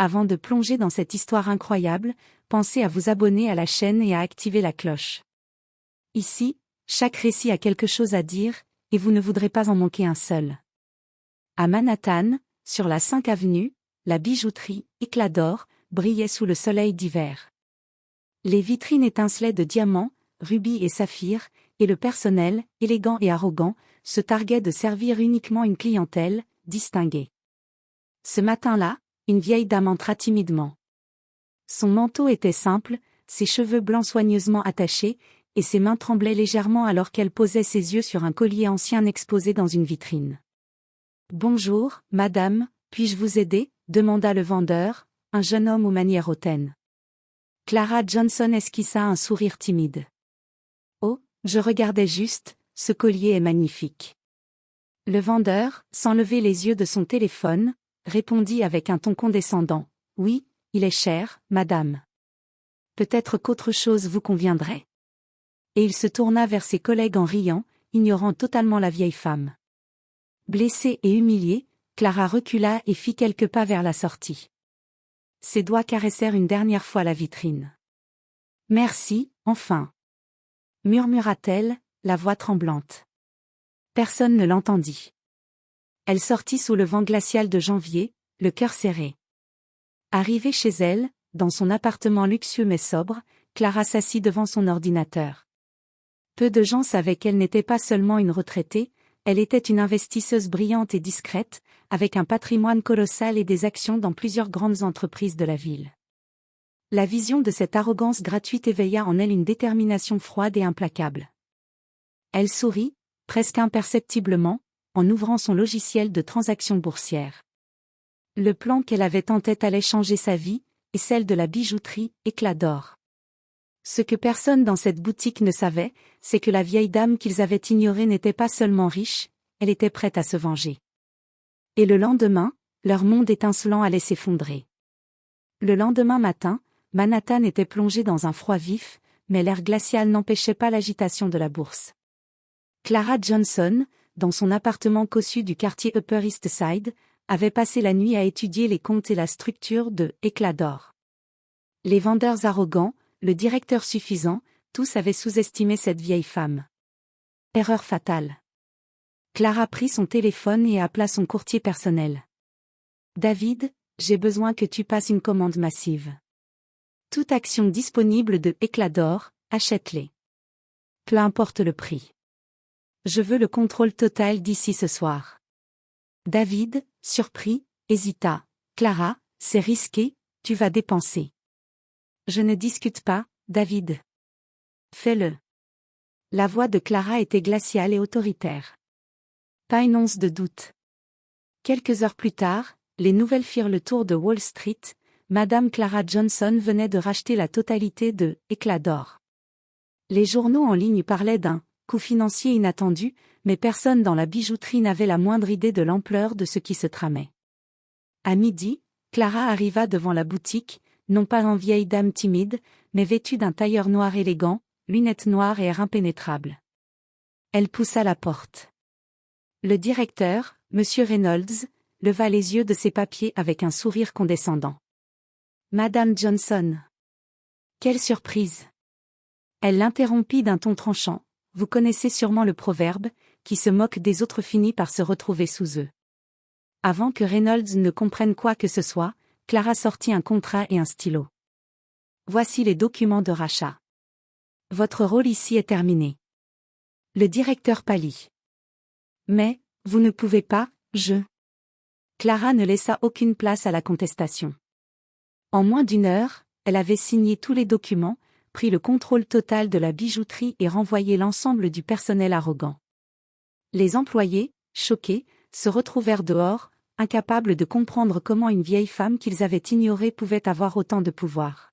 Avant de plonger dans cette histoire incroyable, pensez à vous abonner à la chaîne et à activer la cloche. Ici, chaque récit a quelque chose à dire, et vous ne voudrez pas en manquer un seul. À Manhattan, sur la 5 avenue, la bijouterie, éclat d'or, brillait sous le soleil d'hiver. Les vitrines étincelaient de diamants, rubis et saphirs, et le personnel, élégant et arrogant, se targuait de servir uniquement une clientèle distinguée. Ce matin-là, une vieille dame entra timidement. Son manteau était simple, ses cheveux blancs soigneusement attachés, et ses mains tremblaient légèrement alors qu'elle posait ses yeux sur un collier ancien exposé dans une vitrine. « Bonjour, madame, puis-je vous aider ?» demanda le vendeur, un jeune homme aux manières hautaines. Clara Johnson esquissa un sourire timide. « Oh, je regardais juste, ce collier est magnifique. » Le vendeur, sans lever les yeux de son téléphone, répondit avec un ton condescendant. « Oui, il est cher, madame. Peut-être qu'autre chose vous conviendrait. » Et il se tourna vers ses collègues en riant, ignorant totalement la vieille femme. Blessée et humiliée, Clara recula et fit quelques pas vers la sortie. Ses doigts caressèrent une dernière fois la vitrine. « Merci, enfin !» murmura-t-elle, la voix tremblante. Personne ne l'entendit. Elle sortit sous le vent glacial de janvier, le cœur serré. Arrivée chez elle, dans son appartement luxueux mais sobre, Clara s'assit devant son ordinateur. Peu de gens savaient qu'elle n'était pas seulement une retraitée, elle était une investisseuse brillante et discrète, avec un patrimoine colossal et des actions dans plusieurs grandes entreprises de la ville. La vision de cette arrogance gratuite éveilla en elle une détermination froide et implacable. Elle sourit, presque imperceptiblement, en ouvrant son logiciel de transactions boursières. Le plan qu'elle avait en tête allait changer sa vie, et celle de la bijouterie, éclat d'or. Ce que personne dans cette boutique ne savait, c'est que la vieille dame qu'ils avaient ignorée n'était pas seulement riche, elle était prête à se venger. Et le lendemain, leur monde étincelant allait s'effondrer. Le lendemain matin, Manhattan était plongé dans un froid vif, mais l'air glacial n'empêchait pas l'agitation de la bourse. Clara Johnson, dans son appartement cossu du quartier Upper East Side, avait passé la nuit à étudier les comptes et la structure de éclat d'or. Les vendeurs arrogants, le directeur suffisant, tous avaient sous-estimé cette vieille femme. Erreur fatale. Clara prit son téléphone et appela son courtier personnel. « David, j'ai besoin que tu passes une commande massive. Toute action disponible de éclat d'or, achète-les. Peu importe le prix. Je veux le contrôle total d'ici ce soir. » David, surpris, hésita. « Clara, c'est risqué, tu vas dépenser. » « Je ne discute pas, David. Fais-le. » La voix de Clara était glaciale et autoritaire. Pas une once de doute. Quelques heures plus tard, les nouvelles firent le tour de Wall Street. Madame Clara Johnson venait de racheter la totalité de « éclat d'or ». Les journaux en ligne parlaient d'un « coup financier inattendu », mais personne dans la bijouterie n'avait la moindre idée de l'ampleur de ce qui se tramait. À midi, Clara arriva devant la boutique, non pas en vieille dame timide, mais vêtue d'un tailleur noir élégant, lunettes noires et air impénétrable. Elle poussa la porte. Le directeur, M. Reynolds, leva les yeux de ses papiers avec un sourire condescendant. « Madame Johnson. » Quelle surprise! Elle l'interrompit d'un ton tranchant. « Vous connaissez sûrement le proverbe, qui se moque des autres finit par se retrouver sous eux. » Avant que Reynolds ne comprenne quoi que ce soit, Clara sortit un contrat et un stylo. « Voici les documents de rachat. Votre rôle ici est terminé. » Le directeur pâlit. « Mais, vous ne pouvez pas, Clara ne laissa aucune place à la contestation. En moins d'une heure, elle avait signé tous les documents, pris le contrôle total de la bijouterie et renvoyé l'ensemble du personnel arrogant. Les employés, choqués, se retrouvèrent dehors, incapables de comprendre comment une vieille femme qu'ils avaient ignorée pouvait avoir autant de pouvoir.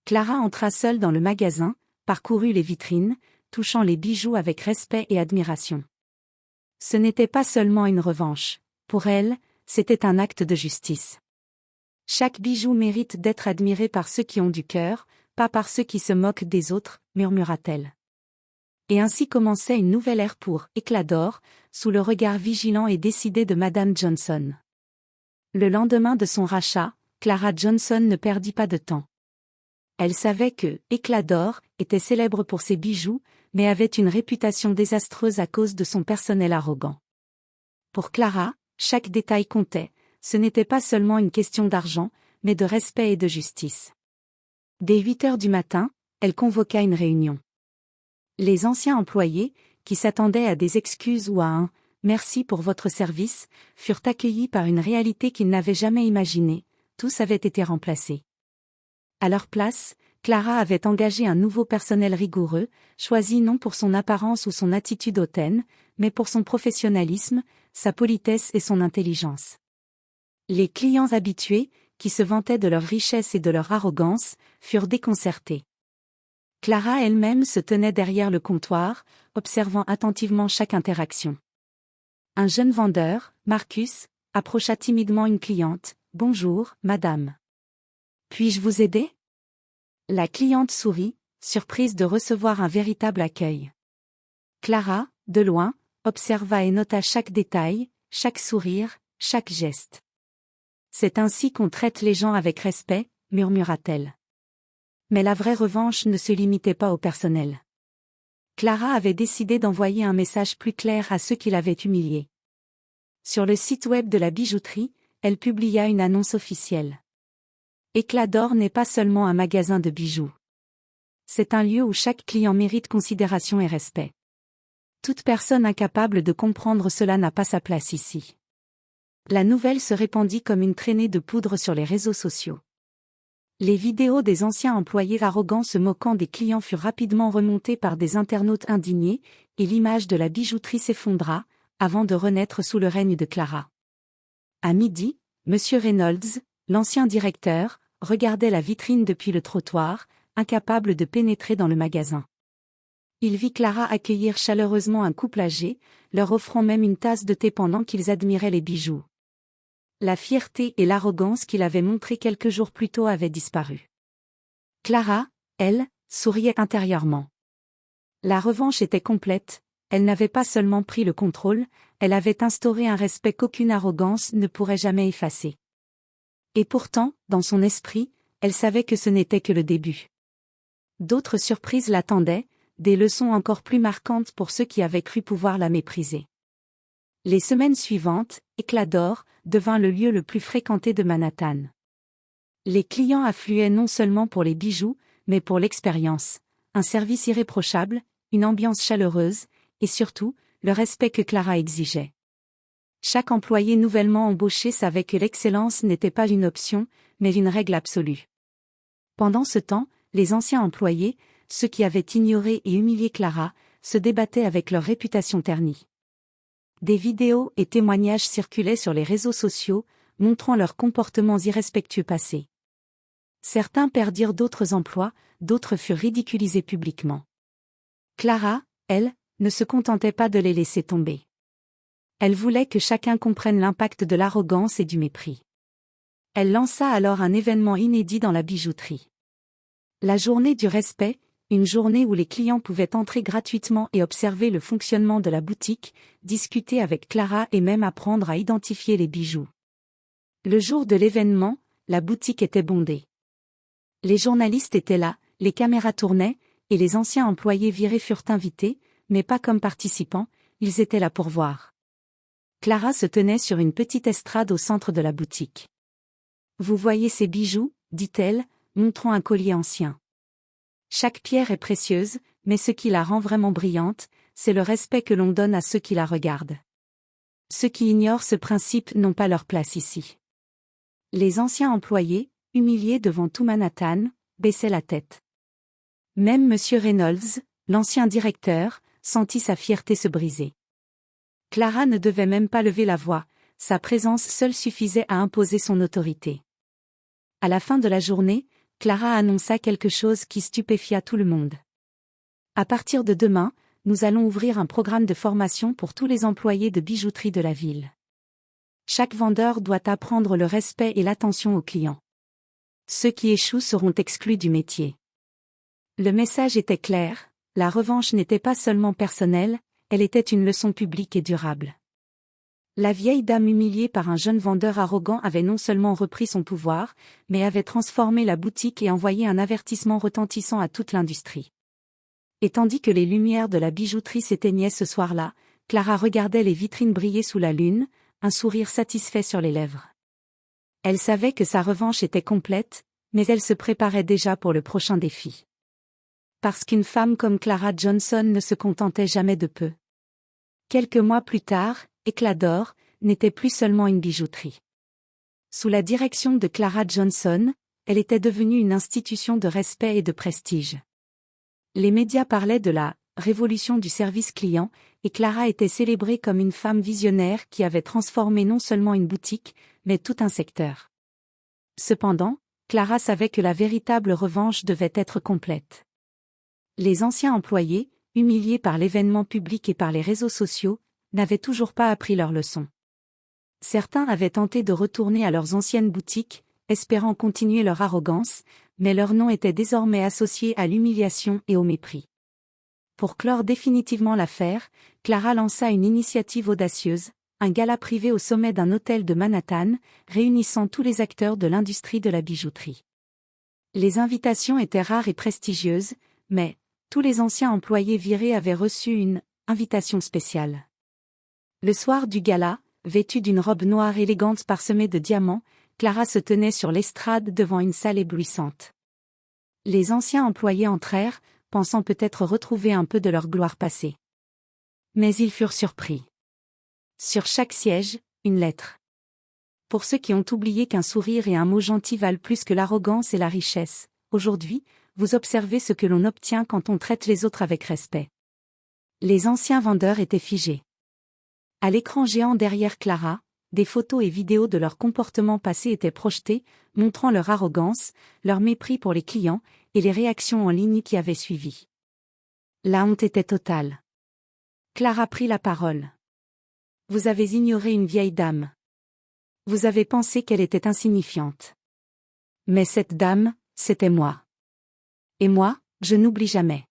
Clara entra seule dans le magasin, parcourut les vitrines, touchant les bijoux avec respect et admiration. Ce n'était pas seulement une revanche. Pour elle, c'était un acte de justice. Chaque bijou mérite d'être admiré par ceux qui ont du cœur, pas par ceux qui se moquent des autres, murmura-t-elle. Et ainsi commençait une nouvelle ère pour éclat d'or, sous le regard vigilant et décidé de Madame Johnson. Le lendemain de son rachat, Clara Johnson ne perdit pas de temps. Elle savait que Éclat d'or était célèbre pour ses bijoux, mais avait une réputation désastreuse à cause de son personnel arrogant. Pour Clara, chaque détail comptait, ce n'était pas seulement une question d'argent, mais de respect et de justice. Dès 8 heures du matin, elle convoqua une réunion. Les anciens employés, qui s'attendaient à des excuses ou à un « merci pour votre service », furent accueillis par une réalité qu'ils n'avaient jamais imaginée, tous avaient été remplacés. À leur place, Clara avait engagé un nouveau personnel rigoureux, choisi non pour son apparence ou son attitude hautaine, mais pour son professionnalisme, sa politesse et son intelligence. Les clients habitués, qui se vantaient de leur richesse et de leur arrogance, furent déconcertés. Clara elle-même se tenait derrière le comptoir, observant attentivement chaque interaction. Un jeune vendeur, Marcus, approcha timidement une cliente. « Bonjour, madame. Puis-je vous aider ?» La cliente sourit, surprise de recevoir un véritable accueil. Clara, de loin, observa et nota chaque détail, chaque sourire, chaque geste. « C'est ainsi qu'on traite les gens avec respect », murmura-t-elle. Mais la vraie revanche ne se limitait pas au personnel. Clara avait décidé d'envoyer un message plus clair à ceux qui l'avaient humiliée. Sur le site web de la bijouterie, elle publia une annonce officielle. Éclat d'or n'est pas seulement un magasin de bijoux. C'est un lieu où chaque client mérite considération et respect. Toute personne incapable de comprendre cela n'a pas sa place ici. La nouvelle se répandit comme une traînée de poudre sur les réseaux sociaux. Les vidéos des anciens employés arrogants se moquant des clients furent rapidement remontées par des internautes indignés, et l'image de la bijouterie s'effondra, avant de renaître sous le règne de Clara. À midi, M. Reynolds, l'ancien directeur, regardait la vitrine depuis le trottoir, incapable de pénétrer dans le magasin. Il vit Clara accueillir chaleureusement un couple âgé, leur offrant même une tasse de thé pendant qu'ils admiraient les bijoux. La fierté et l'arrogance qu'il avait montrées quelques jours plus tôt avaient disparu. Clara, elle, souriait intérieurement. La revanche était complète, elle n'avait pas seulement pris le contrôle, elle avait instauré un respect qu'aucune arrogance ne pourrait jamais effacer. Et pourtant, dans son esprit, elle savait que ce n'était que le début. D'autres surprises l'attendaient, des leçons encore plus marquantes pour ceux qui avaient cru pouvoir la mépriser. Les semaines suivantes, Éclat d'or devint le lieu le plus fréquenté de Manhattan. Les clients affluaient non seulement pour les bijoux, mais pour l'expérience, un service irréprochable, une ambiance chaleureuse, et surtout, le respect que Clara exigeait. Chaque employé nouvellement embauché savait que l'excellence n'était pas une option, mais une règle absolue. Pendant ce temps, les anciens employés, ceux qui avaient ignoré et humilié Clara, se débattaient avec leur réputation ternie. Des vidéos et témoignages circulaient sur les réseaux sociaux, montrant leurs comportements irrespectueux passés. Certains perdirent d'autres emplois, d'autres furent ridiculisés publiquement. Clara, elle, ne se contentait pas de les laisser tomber. Elle voulait que chacun comprenne l'impact de l'arrogance et du mépris. Elle lança alors un événement inédit dans la bijouterie. La journée du respect, une journée où les clients pouvaient entrer gratuitement et observer le fonctionnement de la boutique, discuter avec Clara et même apprendre à identifier les bijoux. Le jour de l'événement, la boutique était bondée. Les journalistes étaient là, les caméras tournaient, et les anciens employés virés furent invités, mais pas comme participants, ils étaient là pour voir. Clara se tenait sur une petite estrade au centre de la boutique. « Vous voyez ces bijoux ?» dit-elle, montrant un collier ancien. Chaque pierre est précieuse, mais ce qui la rend vraiment brillante, c'est le respect que l'on donne à ceux qui la regardent. Ceux qui ignorent ce principe n'ont pas leur place ici. Les anciens employés, humiliés devant tout Manhattan, baissaient la tête. Même M. Reynolds, l'ancien directeur, sentit sa fierté se briser. Clara ne devait même pas lever la voix, sa présence seule suffisait à imposer son autorité. À la fin de la journée, Clara annonça quelque chose qui stupéfia tout le monde. À partir de demain, nous allons ouvrir un programme de formation pour tous les employés de bijouterie de la ville. Chaque vendeur doit apprendre le respect et l'attention aux clients. Ceux qui échouent seront exclus du métier. Le message était clair, la revanche n'était pas seulement personnelle, elle était une leçon publique et durable. La vieille dame humiliée par un jeune vendeur arrogant avait non seulement repris son pouvoir, mais avait transformé la boutique et envoyé un avertissement retentissant à toute l'industrie. Et tandis que les lumières de la bijouterie s'éteignaient ce soir-là, Clara regardait les vitrines briller sous la lune, un sourire satisfait sur les lèvres. Elle savait que sa revanche était complète, mais elle se préparait déjà pour le prochain défi. Parce qu'une femme comme Clara Johnson ne se contentait jamais de peu. Quelques mois plus tard, Éclat d'or n'était plus seulement une bijouterie. Sous la direction de Clara Johnson, elle était devenue une institution de respect et de prestige. Les médias parlaient de la révolution du service client, et Clara était célébrée comme une femme visionnaire qui avait transformé non seulement une boutique, mais tout un secteur. Cependant, Clara savait que la véritable revanche devait être complète. Les anciens employés, humiliés par l'événement public et par les réseaux sociaux, n'avaient toujours pas appris leur leçon. Certains avaient tenté de retourner à leurs anciennes boutiques, espérant continuer leur arrogance, mais leur nom était désormais associé à l'humiliation et au mépris. Pour clore définitivement l'affaire, Clara lança une initiative audacieuse, un gala privé au sommet d'un hôtel de Manhattan, réunissant tous les acteurs de l'industrie de la bijouterie. Les invitations étaient rares et prestigieuses, mais tous les anciens employés virés avaient reçu une invitation spéciale. Le soir du gala, vêtue d'une robe noire élégante parsemée de diamants, Clara se tenait sur l'estrade devant une salle éblouissante. Les anciens employés entrèrent, pensant peut-être retrouver un peu de leur gloire passée. Mais ils furent surpris. Sur chaque siège, une lettre. Pour ceux qui ont oublié qu'un sourire et un mot gentil valent plus que l'arrogance et la richesse, aujourd'hui, vous observez ce que l'on obtient quand on traite les autres avec respect. Les anciens vendeurs étaient figés. À l'écran géant derrière Clara, des photos et vidéos de leur comportement passé étaient projetées, montrant leur arrogance, leur mépris pour les clients, et les réactions en ligne qui avaient suivi. La honte était totale. Clara prit la parole. Vous avez ignoré une vieille dame. Vous avez pensé qu'elle était insignifiante. Mais cette dame, c'était moi. Et moi, je n'oublie jamais.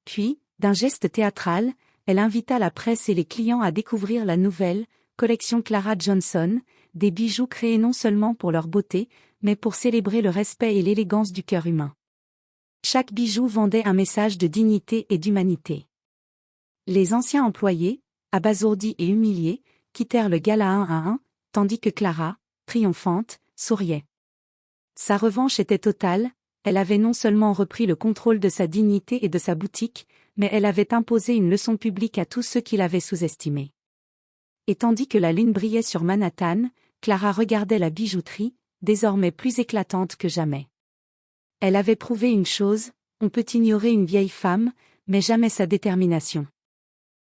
Puis, d'un geste théâtral, elle invita la presse et les clients à découvrir la nouvelle collection Clara Johnson, des bijoux créés non seulement pour leur beauté, mais pour célébrer le respect et l'élégance du cœur humain. Chaque bijou vendait un message de dignité et d'humanité. Les anciens employés, abasourdis et humiliés, quittèrent le gala un à un, tandis que Clara, triomphante, souriait. Sa revanche était totale, elle avait non seulement repris le contrôle de sa dignité et de sa boutique, mais elle avait imposé une leçon publique à tous ceux qui l'avaient sous-estimée. Et tandis que la lune brillait sur Manhattan, Clara regardait la bijouterie, désormais plus éclatante que jamais. Elle avait prouvé une chose, on peut ignorer une vieille femme, mais jamais sa détermination.